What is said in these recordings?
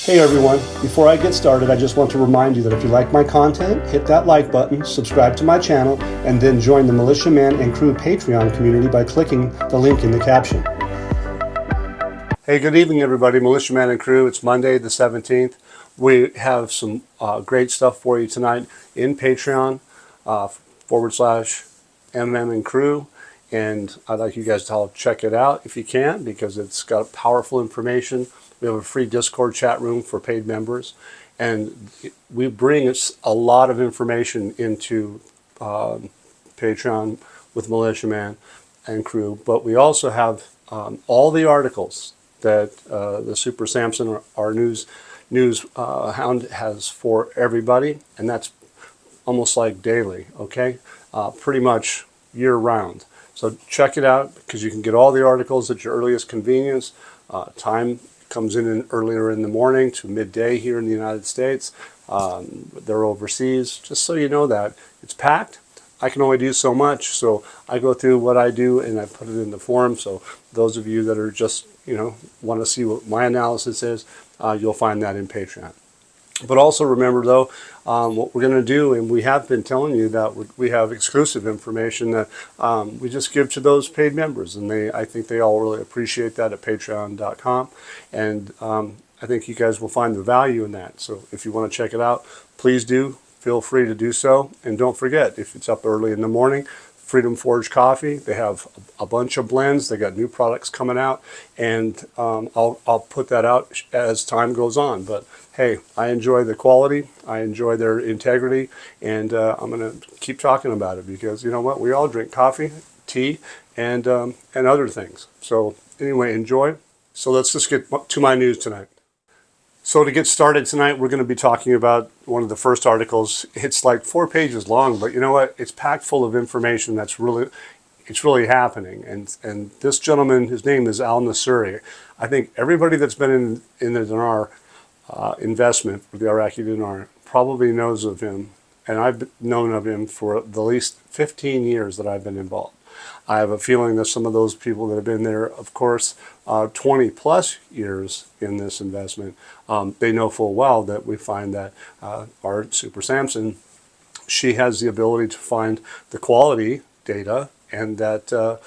Hey everyone, before I get started, I just want to remind you that if you like my content, hit that like button, subscribe to my channel, and then join the Militia Man and Crew Patreon community by clicking the link in the caption. Hey, good evening everybody, Militia Man and Crew. It's Monday the 17th. We have some great stuff for you tonight in Patreon / MM&C-Crew. And I'd like you guys to all check it out if you can, because it's got powerful information. We have a free Discord chat room for paid members, and we bring a lot of information into Patreon with Militia Man and Crew. But we also have all the articles that the Super Samson, our news hound, has for everybody, and that's almost like daily, okay? Pretty much year-round. So check it out, because you can get all the articles at your earliest convenience. Time comes in earlier in the morning to midday here in the United States. They're overseas. Just so you know that. It's packed. I can only do so much, so I go through what I do and I put it in the forum. So those of you that are just, want to see what my analysis is, you'll find that in Patreon. But also remember, though, what we're going to do, and we have been telling you that we have exclusive information that we just give to those paid members, and I think they all really appreciate that at patreon.com, and I think you guys will find the value in that. So if you want to check it out, please do. Feel free to do so, and don't forget, if it's up early in the morning, Freedom Forge Coffee. They have a bunch of blends. They got new products coming out, and I'll put that out as time goes on. But hey, I enjoy the quality. I enjoy their integrity, and I'm going to keep talking about it, because you know what? We all drink coffee, tea, and other things. So anyway, enjoy. So let's just get to my news tonight. So to get started tonight, we're going to be talking about one of the first articles. It's like 4 pages long, but you know what? It's packed full of information that's really happening. And this gentleman, his name is al-Nusri. I think everybody that's been in the Dinar investment for the Iraqi Dinar probably knows of him. And I've known of him for the least 15 years that I've been involved. I have a feeling that some of those people that have been there, of course, 20 plus years in this investment, they know full well that we find that our Super Samson, she has the ability to find the quality data, and that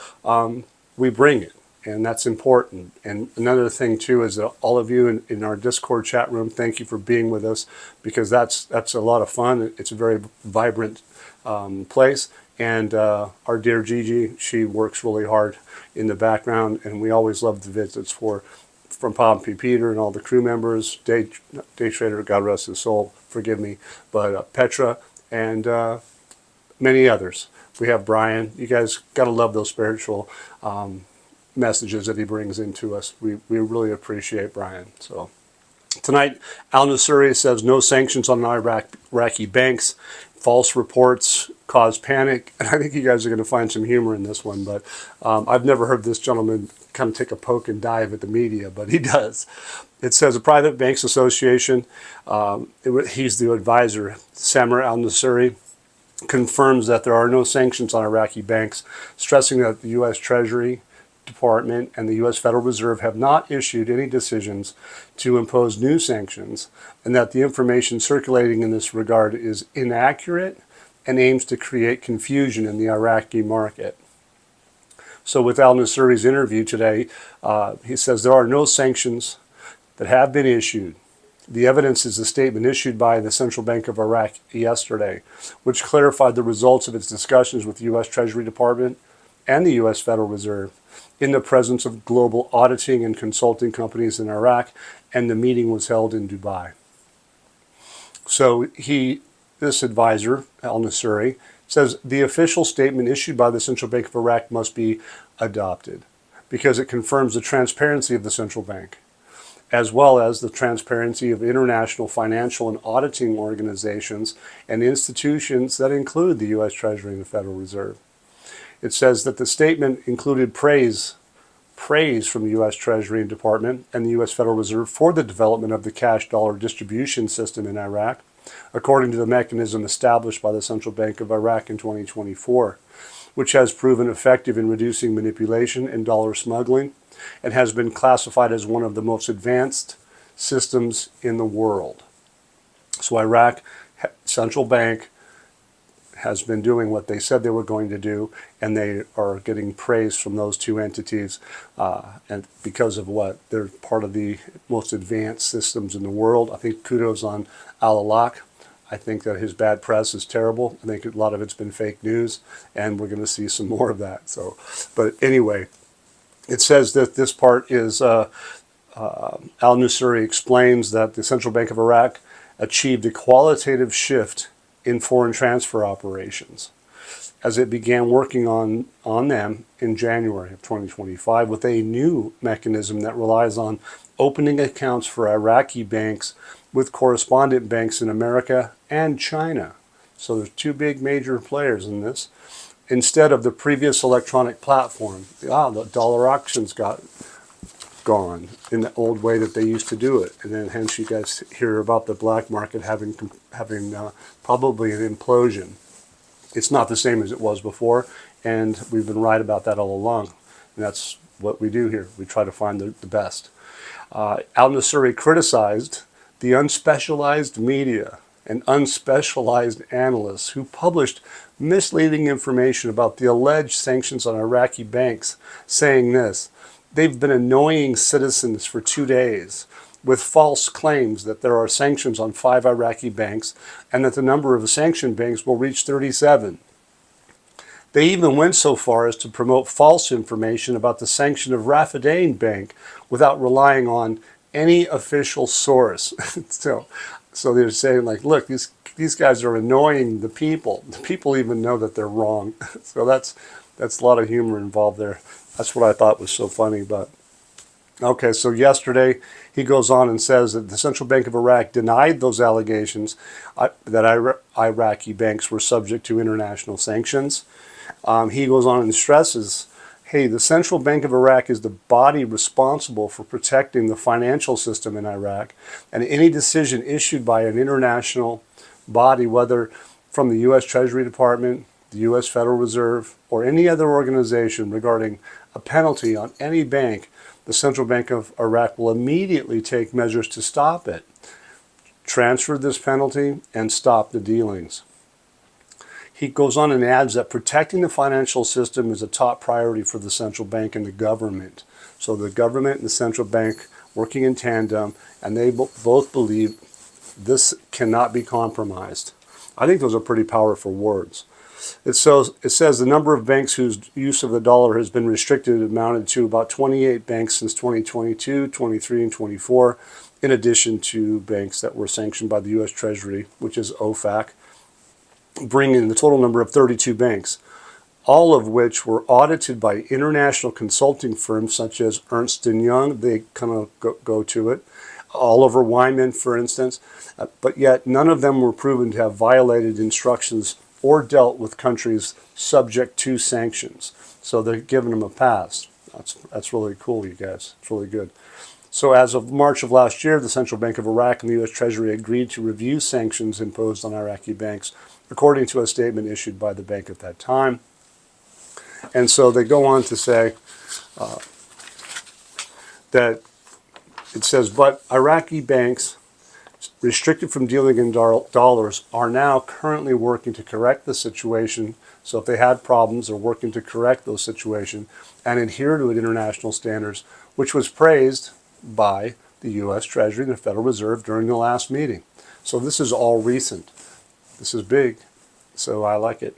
we bring it. And that's important. And another thing too is that all of you in our Discord chat room, thank you for being with us, because that's a lot of fun. It's a very vibrant place. And our dear Gigi, she works really hard in the background, and we always love the visits from Pompey Peter and all the crew members, Day Trader, God rest his soul, forgive me, but Petra and many others. We have Brian. You guys got to love those spiritual messages that he brings into us. We really appreciate Brian. So tonight, al-Nusri says no sanctions on Iraqi banks. False reports cause panic. And I think you guys are going to find some humor in this one, but I've never heard this gentleman kind of take a poke and dive at the media, but he does. It says a private banks association, he's the advisor, Samir al-Nusri, confirms that there are no sanctions on Iraqi banks, stressing that the U.S. Treasury Department and the U.S. Federal Reserve have not issued any decisions to impose new sanctions, and that the information circulating in this regard is inaccurate and aims to create confusion in the Iraqi market. So with al-Nusri's interview today, he says there are no sanctions that have been issued. The evidence is a statement issued by the Central Bank of Iraq yesterday, which clarified the results of its discussions with the U.S. Treasury Department and the U.S. Federal Reserve in the presence of global auditing and consulting companies in Iraq, and the meeting was held in Dubai. So this advisor, al-Nusri, says the official statement issued by the Central Bank of Iraq must be adopted because it confirms the transparency of the central bank, as well as the transparency of international financial and auditing organizations and institutions that include the U.S. Treasury and the Federal Reserve. It says that the statement included praise from the U.S. Treasury and Department and the U.S. Federal Reserve for the development of the cash dollar distribution system in Iraq, according to the mechanism established by the Central Bank of Iraq in 2024, which has proven effective in reducing manipulation and dollar smuggling, and has been classified as one of the most advanced systems in the world. So Iraq central bank has been doing what they said they were going to do, and they are getting praise from those two entities, and because of what? They're part of the most advanced systems in the world. I think kudos on Al-Awlaq. I think that his bad press is terrible. I think a lot of it's been fake news, and we're going to see some more of that. So, but anyway, it says that this part is Al-Nusri explains that the Central Bank of Iraq achieved a qualitative shift in foreign transfer operations as it began working on them in January of 2025 with a new mechanism that relies on opening accounts for Iraqi banks with correspondent banks in America and China. So there's two big major players in this. Instead of the previous electronic platform, the dollar auctions got gone in the old way that they used to do it, and then hence you guys hear about the black market having probably an implosion. It's not the same as it was before, and we've been right about that all along, and that's what we do here. We try to find the best. Al-Nusri criticized the unspecialized media and unspecialized analysts who published misleading information about the alleged sanctions on Iraqi banks, saying this: they've been annoying citizens for 2 days with false claims that there are sanctions on 5 Iraqi banks and that the number of sanctioned banks will reach 37. They even went so far as to promote false information about the sanction of Rafidain Bank without relying on any official source. So they're saying, like, look, these guys are annoying the people. The people even know that they're wrong. So that's a lot of humor involved there. That's what I thought was so funny. But okay, so yesterday he goes on and says that the Central Bank of Iraq denied those allegations that Iraqi banks were subject to international sanctions. He goes on and stresses, hey, the Central Bank of Iraq is the body responsible for protecting the financial system in Iraq, and any decision issued by an international body, whether from the U.S. Treasury Department, the U.S. Federal Reserve, or any other organization regarding a penalty on any bank, the Central Bank of Iraq will immediately take measures to stop it, transfer this penalty, and stop the dealings. He goes on and adds that protecting the financial system is a top priority for the central bank and the government. So the government and the central bank working in tandem, and they both believe this cannot be compromised. I think those are pretty powerful words. It says the number of banks whose use of the dollar has been restricted amounted to about 28 banks since 2022, 23, and 24, in addition to banks that were sanctioned by the U.S. Treasury, which is OFAC, bringing the total number of 32 banks, all of which were audited by international consulting firms such as Ernst & Young. They kind of go to it. Oliver Wyman, for instance, but yet none of them were proven to have violated instructions or dealt with countries subject to sanctions. So they're giving them a pass. That's really cool, you guys. It's really good. So as of March of last year, the Central Bank of Iraq and the U.S. Treasury agreed to review sanctions imposed on Iraqi banks, according to a statement issued by the bank at that time. And so they go on to say that it says, but Iraqi banks restricted from dealing in dollars are now currently working to correct the situation. So if they had problems, they're working to correct those situations and adhere to international standards, which was praised by the U.S. Treasury and the Federal Reserve during the last meeting. So this is all recent. This is big, so I like it.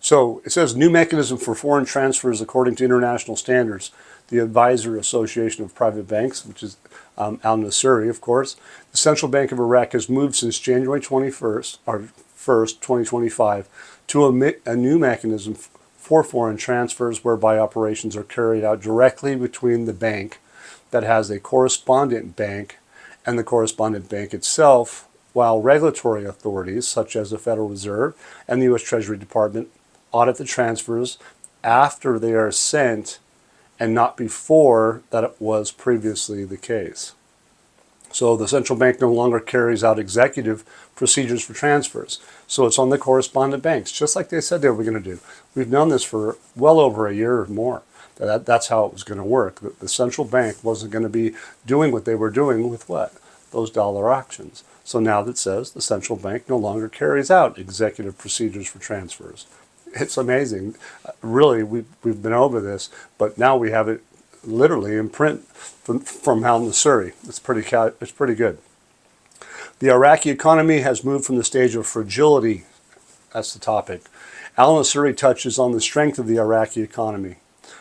So it says new mechanism for foreign transfers according to international standards. The Advisor Association of Private Banks, which is Al-Nusri, of course. The Central Bank of Iraq has moved since January 1st, 2025, to a new mechanism for foreign transfers whereby operations are carried out directly between the bank that has a correspondent bank and the correspondent bank itself, while regulatory authorities such as the Federal Reserve and the U.S. Treasury Department audit the transfers after they are sent and not before that it was previously the case. So the central bank no longer carries out executive procedures for transfers. So it's on the correspondent banks, just like they said they were going to do. We've known this for well over a year or more. That's how it was going to work. The central bank wasn't going to be doing what they were doing with what? Those dollar auctions. So now that says the central bank no longer carries out executive procedures for transfers. It's amazing. Really, we've been over this, but now we have it literally in print from al-Nusra. It's pretty good. The Iraqi economy has moved from the stage of fragility. That's the topic. Al-Nusra touches on the strength of the Iraqi economy,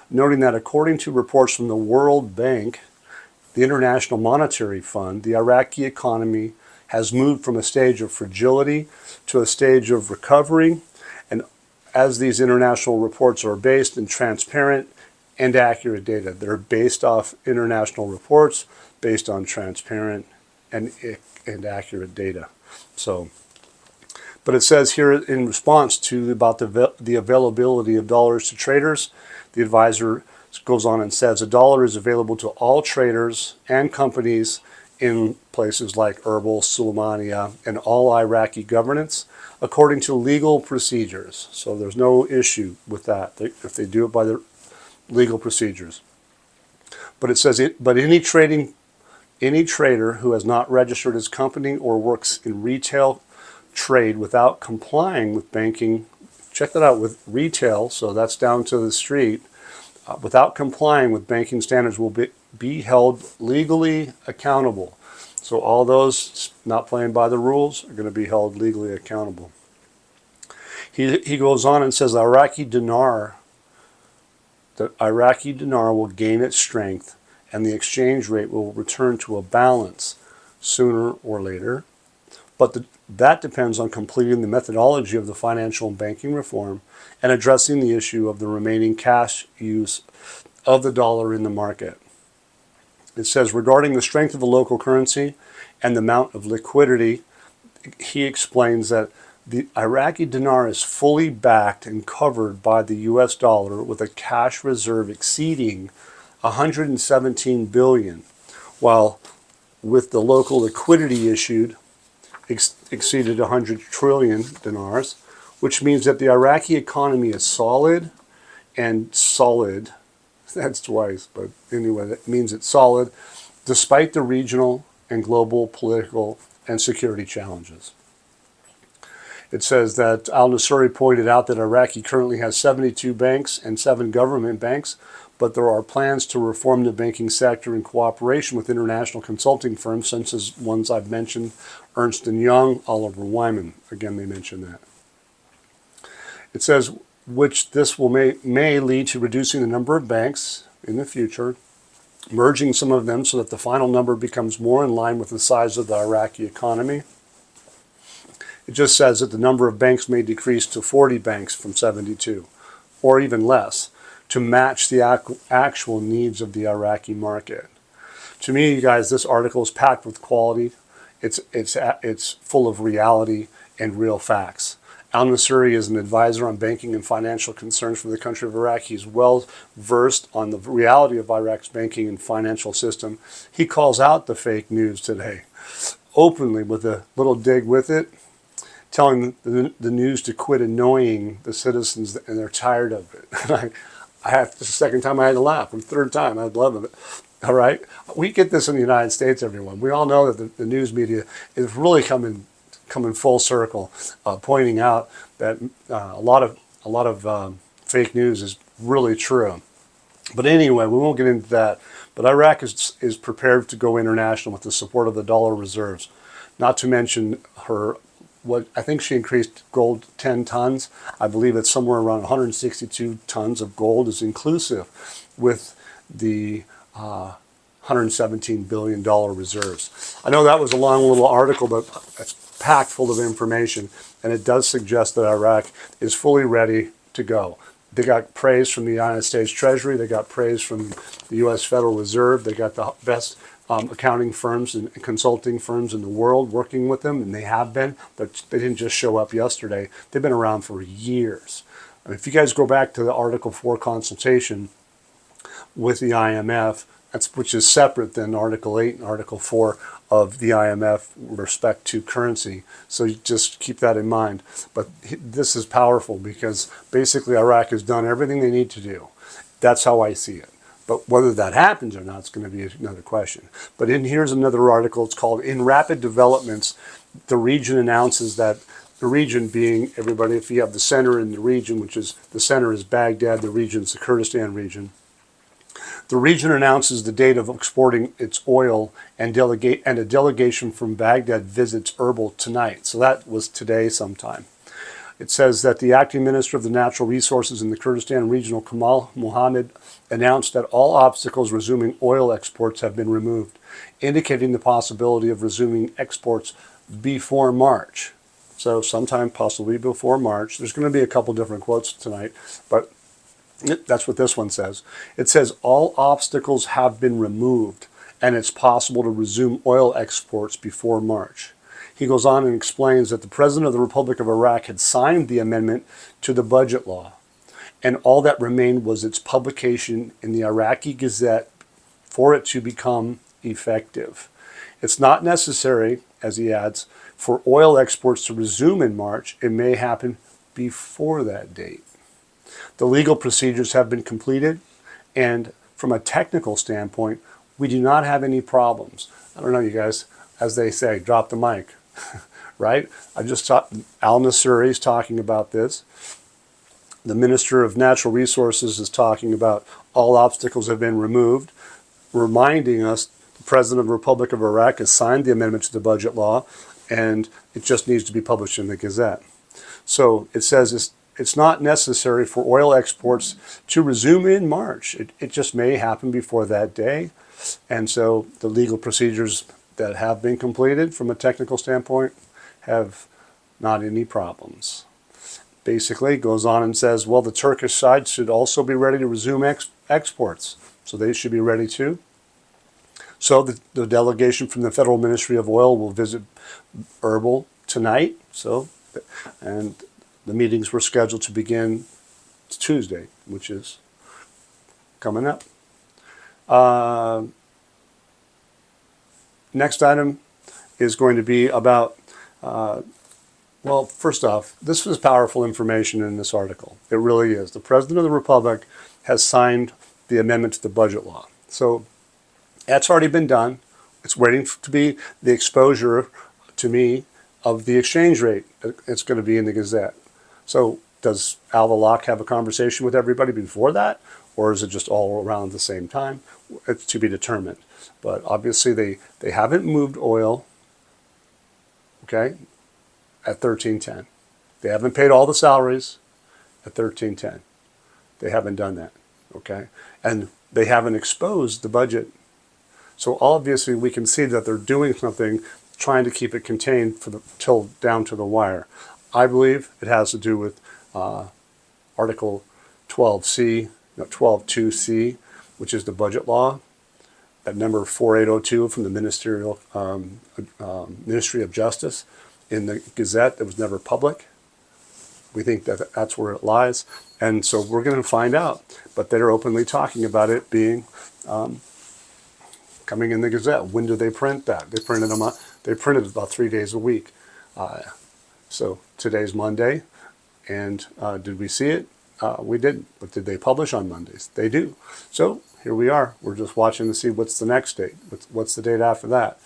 noting that according to reports from the World Bank, the International Monetary Fund, the Iraqi economy has moved from a stage of fragility to a stage of recovery, and as these international reports are based in transparent and accurate data. They're based off international reports, based on transparent and accurate data. So, but it says here in response to about the availability of dollars to traders, the advisor goes on and says a dollar is available to all traders and companies in places like Erbil, Suleimania, and all Iraqi governance according to legal procedures. So there's no issue with that if they do it by the legal procedures. But it says but any trader who has not registered his company or works in retail trade without complying with banking, check that out, with retail, so that's down to the street, without complying with banking standards will be held legally accountable. So all those not playing by the rules are going to be held legally accountable. He goes on and says the Iraqi dinar will gain its strength and the exchange rate will return to a balance sooner or later. But that depends on completing the methodology of the financial and banking reform and addressing the issue of the remaining cash use of the dollar in the market. It says, regarding the strength of the local currency and the amount of liquidity, he explains that the Iraqi dinar is fully backed and covered by the US dollar with a cash reserve exceeding 117 billion, while with the local liquidity issued exceeded 100 trillion dinars, which means that the Iraqi economy is solid, that's twice, but anyway, that means it's solid, despite the regional and global political and security challenges. It says that al-Nusra pointed out that Iraqi currently has 72 banks and 7 government banks, but there are plans to reform the banking sector in cooperation with international consulting firms, such as ones I've mentioned, Ernst & Young, Oliver Wyman. Again, they mention that. It says, which this may lead to reducing the number of banks in the future, merging some of them so that the final number becomes more in line with the size of the Iraqi economy. It just says that the number of banks may decrease to 40 banks from 72, or even less, to match the actual needs of the Iraqi market. To me, you guys, this article is packed with quality. It's full of reality and real facts. Al-Nusra is an advisor on banking and financial concerns for the country of Iraq. He's well versed on the reality of Iraq's banking and financial system. He calls out the fake news today openly with a little dig with it, telling the news to quit annoying the citizens, and they're tired of it. I have, this is the second time I had to laugh, and third time I'd love it. All right, we get this in the United States, everyone. We all know that the news media is really coming full circle, pointing out that a lot of fake news is really true. But anyway, we won't get into that. But Iraq is prepared to go international with the support of the dollar reserves. Not to mention what I think she increased gold 10 tons. I believe it's somewhere around 162 tons of gold is inclusive with the $117 billion reserves. I know that was a long little article, but it's packed full of information, and it does suggest that Iraq is fully ready to go. They got praise from the United States Treasury. They got praise from the U.S. Federal Reserve. They got the best accounting firms and consulting firms in the world working with them, and they have been. They didn't just show up yesterday. They've been around for years. If you guys go back to the Article 4 consultation with the IMF, which is separate than Article 8 and Article 4 of the IMF with respect to currency. So you just keep that in mind. But this is powerful because basically Iraq has done everything they need to do. That's how I see it. But whether that happens or not is going to be another question. But here's another article. It's called "In Rapid Developments, the Region Announces That," the region being everybody, if you have the center in the region, which is the center is Baghdad, the region is the Kurdistan region. The region announces the date of exporting its oil, and a delegation from Baghdad visits Erbil tonight. So that was today sometime. It says that the acting minister of the natural resources in the Kurdistan regional, Kamal Mohammed, announced that all obstacles resuming oil exports have been removed, indicating the possibility of resuming exports before March. So sometime possibly before March. There's going to be a couple different quotes tonight, but that's what this one says. It says all obstacles have been removed and it's possible to resume oil exports before March. He goes on and explains that the President of the Republic of Iraq had signed the amendment to the budget law, and all that remained was its publication in the Iraqi Gazette for it to become effective. It's not necessary, as he adds, for oil exports to resume in March. It may happen before that date. The legal procedures have been completed, and from a technical standpoint, we do not have any problems. I don't know, you guys, as they say, drop the mic, right? I just talked, al-Nasuri is talking about this. The Minister of Natural Resources is talking about all obstacles have been removed, reminding us the President of the Republic of Iraq has signed the amendment to the budget law, and it just needs to be published in the Gazette. So it says it's not necessary for oil exports to resume in March. It just may happen before that day. And so the legal procedures that have been completed from a technical standpoint have not any problems. Basically, goes on and says, well, the Turkish side should also be ready to resume exports. So they should be ready too. So the delegation from the Federal Ministry of Oil will visit Erbil tonight. And the meetings were scheduled to begin Tuesday, which is coming up. Next item is going to be about, well, first off, this was powerful information in this article. It really is. The President of the Republic has signed the amendment to the budget law. So that's already been done. It's waiting to be the exposure to me of the exchange rate. It's going to be in the Gazette. So does Al-Balak have a conversation with everybody before that? Or is it just all around at the same time? It's to be determined. But obviously they haven't moved oil, okay, at 1310. They haven't paid all the salaries at 1310. They haven't done that, okay? And they haven't exposed the budget. So obviously we can see that they're doing something, trying to keep it contained till down to the wire. I believe it has to do with Article 12.2c, which is the budget law, at number 4802 from the Ministry of Justice in the Gazette that was never public. We think that that's where it lies. And so we're going to find out. But they're openly talking about it being coming in the Gazette. When do they print that? They printed them. They printed about 3 days a week. So today's Monday, and did we see it? We didn't. But did they publish on Mondays? They do. So here we are. We're just watching to see what's the next date. What's the date after that?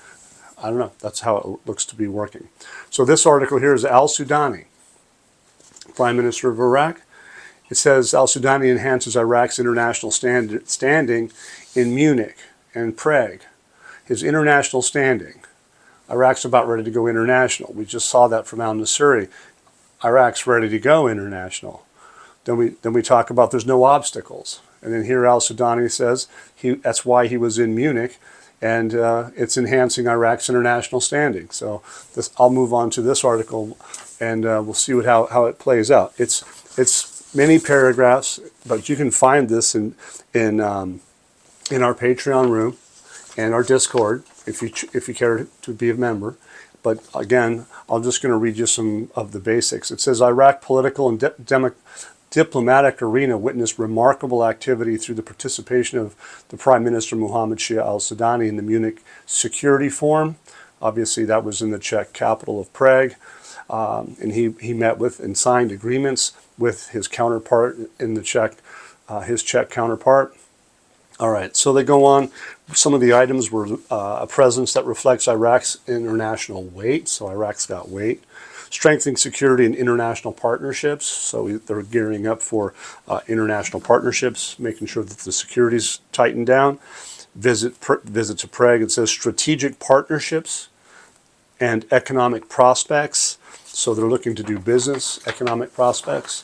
I don't know. That's how it looks to be working. So this article here is al-Sudani, Prime Minister of Iraq. It says al-Sudani enhances Iraq's international standing in Munich and Prague. His international standing. Iraq's about ready to go international. We just saw that from al-Nasuri. Iraq's ready to go international. Then we talk about there's no obstacles. And then here al-Sudani says that's why he was in Munich, and it's enhancing Iraq's international standing. So I'll move on to this article, and we'll see how it plays out. It's many paragraphs, but you can find this in our Patreon room and our Discord if you care to be a member. But again, I'm just going to read you some of the basics. It says Iraq political and diplomatic arena witnessed remarkable activity through the participation of the Prime Minister Mohammed Shia al-Sudani in the Munich Security Forum. Obviously, that was in the Czech capital of Prague. And he met with and signed agreements with his counterpart in the Czech his Czech counterpart. All right, so they go on. Some of the items were a presence that reflects Iraq's international weight. So Iraq's got weight. Strengthening security and international partnerships. So they're gearing up for international partnerships, making sure that the security's tightened down. Visit to Prague. It says strategic partnerships and economic prospects. So they're looking to do business, economic prospects.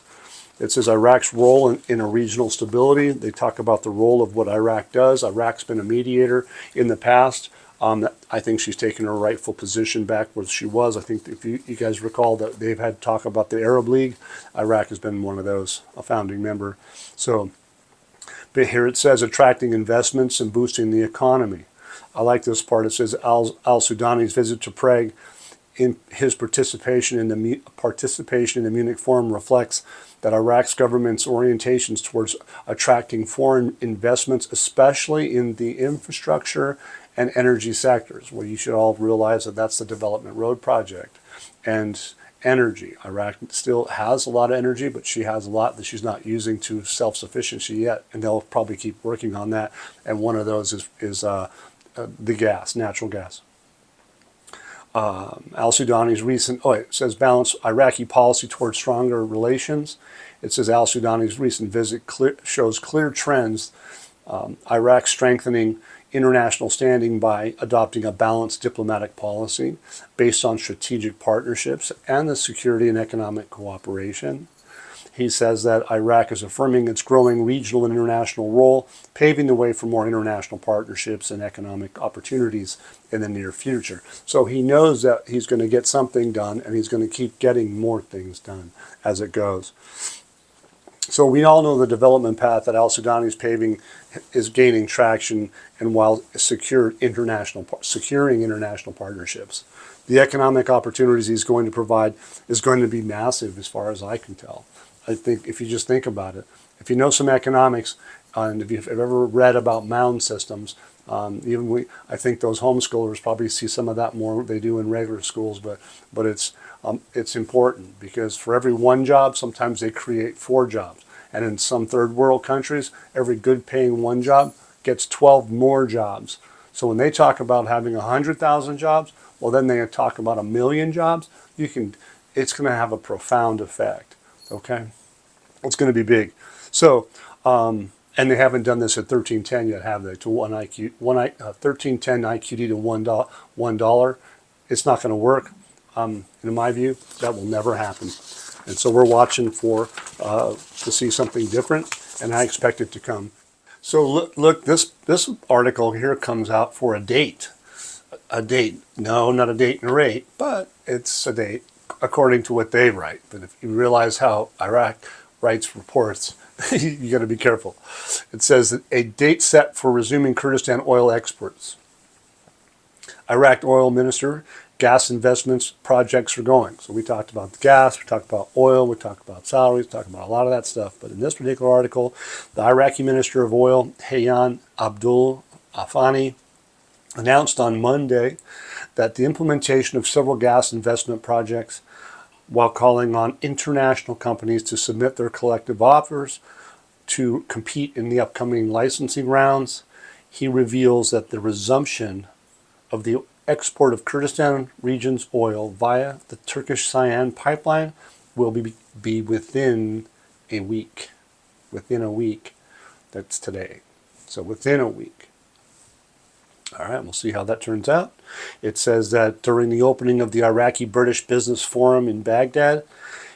It says Iraq's role in a regional stability. They talk about the role of what Iraq does. Iraq's been a mediator in the past. I think she's taken her rightful position back where she was. I think if you guys recall that they've had talk about the Arab League, Iraq has been one of those, a founding member. So, but here it says attracting investments and boosting the economy. I like this part. It says al-Sudani's visit to Prague, in his participation in the Munich Forum reflects that Iraq's government's orientations towards attracting foreign investments, especially in the infrastructure and energy sectors. Well, you should all realize that that's the Development Road Project. And energy. Iraq still has a lot of energy, but she has a lot that she's not using to self-sufficiency yet. And they'll probably keep working on that. And one of those is the gas, natural gas. Al-Sudani's recent, it says balance Iraqi policy towards stronger relations. It says al-Sudani's recent visit shows clear trends. Iraq strengthening international standing by adopting a balanced diplomatic policy based on strategic partnerships and the security and economic cooperation. He says that Iraq is affirming its growing regional and international role, paving the way for more international partnerships and economic opportunities in the near future. So he knows that he's going to get something done, and he's going to keep getting more things done as it goes. So we all know the development path that al-Sudani is paving is gaining traction, and while securing international partnerships. The economic opportunities he's going to provide is going to be massive as far as I can tell. I think if you just think about it, if you know some economics, and if you've ever read about mound systems, I think those homeschoolers probably see some of that more than they do in regular schools, but it's important because for every one job, sometimes they create 4 jobs. And in some third world countries, every good paying one job gets 12 more jobs. So when they talk about having 100,000 jobs, well, then they talk about 1 million jobs. It's going to have a profound effect. Okay, it's going to be big. So, and they haven't done this at 1310 yet, have they? To 1310 IQD to $1. It's not going to work. In my view, that will never happen. And so we're watching for to see something different, and I expect it to come. So look, this article here comes out for a date. A date. No, not a date and a rate, but it's a date according to what they write. But if you realize how Iraq writes reports, you got to be careful. It says that a date set for resuming Kurdistan oil exports. Iraq oil minister, gas investments projects are going. So we talked about the gas, we talked about oil, we talked about salaries, we talked about a lot of that stuff. But in this particular article, the Iraqi Minister of Oil, Hayyan Abdul Afani, announced on Monday that the implementation of several gas investment projects, while calling on international companies to submit their collective offers to compete in the upcoming licensing rounds, he reveals that the resumption of the export of Kurdistan region's oil via the Turkish Cyan pipeline will be within a week. Within a week. That's today. So within a week. All right, we'll see how that turns out. It says that during the opening of the Iraqi-British Business Forum in Baghdad,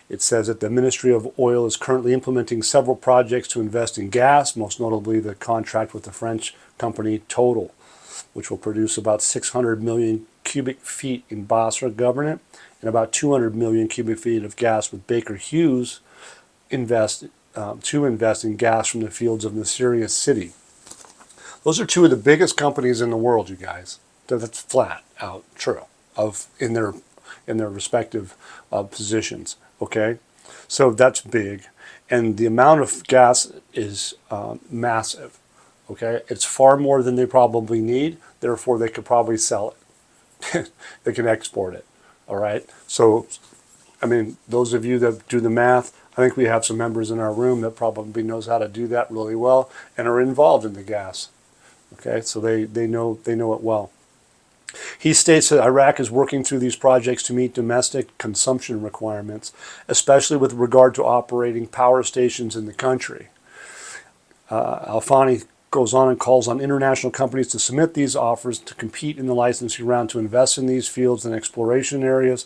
it says that the Ministry of Oil is currently implementing several projects to invest in gas, most notably the contract with the French company Total, which will produce about 600 million cubic feet in Basra Governorate and about 200 million cubic feet of gas, with Baker Hughes to invest in gas from the fields of Nasiriyah City. Those are 2 of the biggest companies in the world, you guys. That's flat out true in their respective positions. Okay, so that's big, and the amount of gas is massive. Okay, it's far more than they probably need. Therefore, they could probably sell it. They can export it. All right. So, I mean, those of you that do the math, I think we have some members in our room that probably knows how to do that really well and are involved in the gas. Okay, so they know it well. He states that Iraq is working through these projects to meet domestic consumption requirements, especially with regard to operating power stations in the country. Al-Fani goes on and calls on international companies to submit these offers to compete in the licensing round to invest in these fields and exploration areas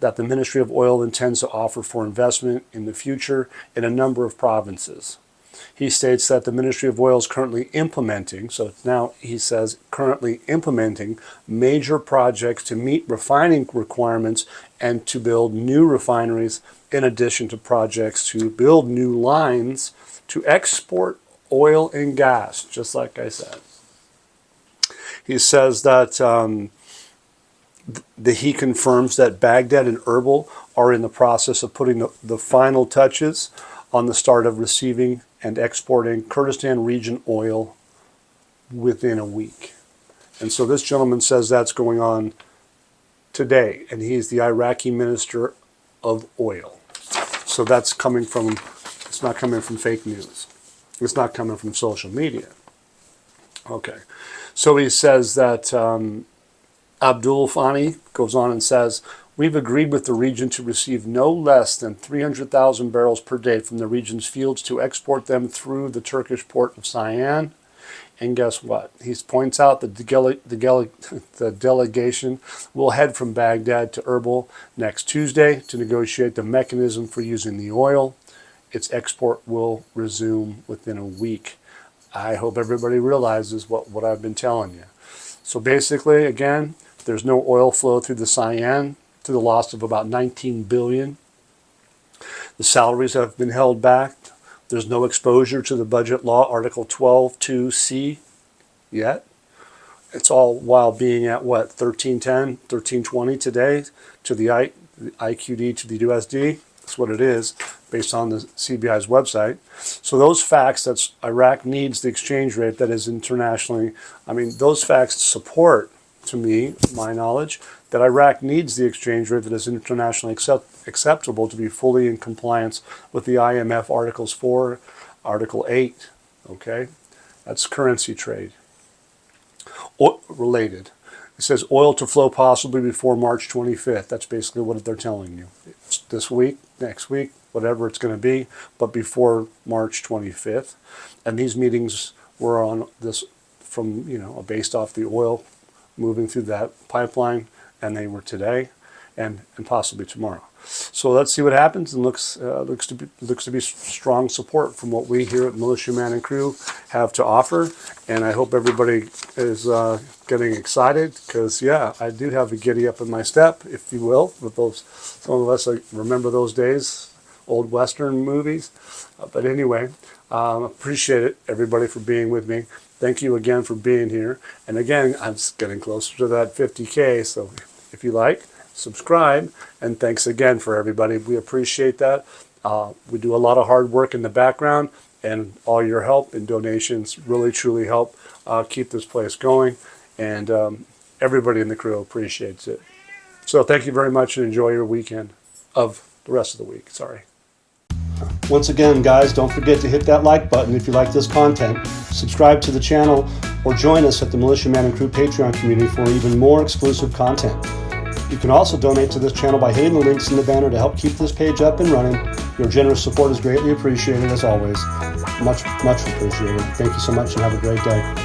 that the Ministry of Oil intends to offer for investment in the future in a number of provinces. He states that the Ministry of Oil is currently implementing, so now he says currently implementing major projects to meet refining requirements and to build new refineries in addition to projects to build new lines to export oil and gas, just like I said. He says that he confirms that Baghdad and Erbil are in the process of putting the final touches on the start of receiving and exporting Kurdistan region oil within a week. And so this gentleman says that's going on today, and he's the Iraqi Minister of Oil. So that's coming from, it's not coming from fake news. It's not coming from social media. Okay. So he says that Abdul Fani goes on and says, we've agreed with the region to receive no less than 300,000 barrels per day from the region's fields to export them through the Turkish port of Cyan. And guess what? He points out that the delegation will head from Baghdad to Erbil next Tuesday to negotiate the mechanism for using the oil. Its export will resume within a week. I hope everybody realizes what I've been telling you. So basically, again, there's no oil flow through the Cyan, to the loss of about 19 billion. The salaries have been held back. There's no exposure to the budget law, Article 12.2c yet. It's all while being at what, 1310, 1320 today to the IQD to the USD. That's what it is based on the CBI's website. So those facts that Iraq needs the exchange rate that is internationally, I mean, those facts support, to me, my knowledge, that Iraq needs the exchange rate that is internationally acceptable to be fully in compliance with the IMF Articles 4, Article 8. Okay? That's currency trade. Related. It says oil to flow possibly before March 25th. That's basically what they're telling you. It's this week, next week, whatever it's going to be, but before March 25th. And these meetings were on this from, based off the oil moving through that pipeline, and they were today and possibly tomorrow. So let's see what happens, and looks to be strong support from what we here at Militia Man and Crew have to offer. And I hope everybody is getting excited, because yeah, I do have a giddy up in my step, if you will, with those. Some of us remember those days, old Western movies. But anyway, appreciate it, everybody, for being with me. Thank you again for being here. And again, I'm getting closer to that 50K, so if you like, subscribe. And thanks again for everybody. We appreciate that. We do a lot of hard work in the background, and all your help and donations really, truly help keep this place going. And everybody in the crew appreciates it. So thank you very much, and enjoy your weekend of the rest of the week. Sorry. Once again, guys, don't forget to hit that like button if you like this content. Subscribe to the channel or join us at the Militia Man and Crew Patreon community for even more exclusive content. You can also donate to this channel by hitting the links in the banner to help keep this page up and running. Your generous support is greatly appreciated, as always. Much, much appreciated. Thank you so much, and have a great day.